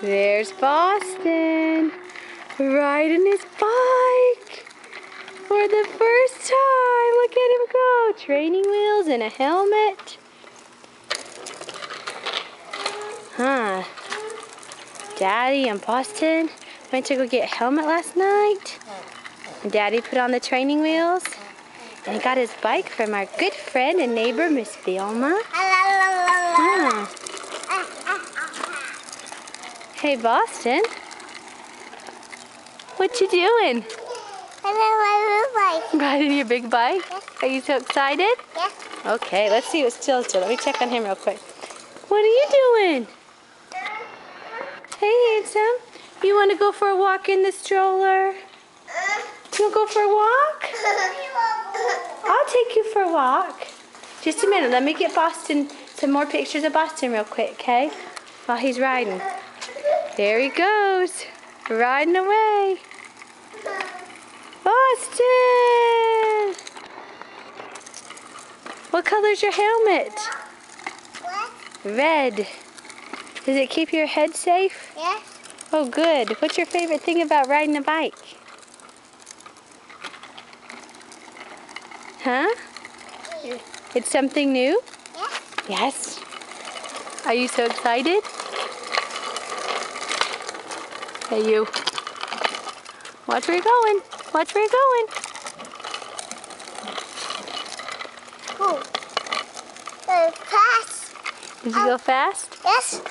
There's Boston riding his bike for the first time. Look at him go. Training wheels and a helmet. Huh. Daddy and Boston went to go get a helmet last night. And Daddy put on the training wheels. And he got his bike from our good friend and neighbor, Miss Vilma. Huh. Hey, Boston. What you doing? Riding your big bike? Yes. Are you so excited? Yes. Okay, let's see what Still's doing. Let me check on him real quick. What are you doing? Hey, handsome. You want to go for a walk in the stroller? You want to go for a walk? I'll take you for a walk. Just a minute. Let me get Boston some more pictures of Boston real quick, okay? While he's riding. There he goes. Riding away. Boston! What color's your helmet? What? Red. Does it keep your head safe? Yes. Oh, good. What's your favorite thing about riding a bike? Huh? It's something new? Yes. Yes. Are you so excited? Hey, you. Watch where you're going. Watch where you're going. Go. Go fast. Did you go fast? Yes.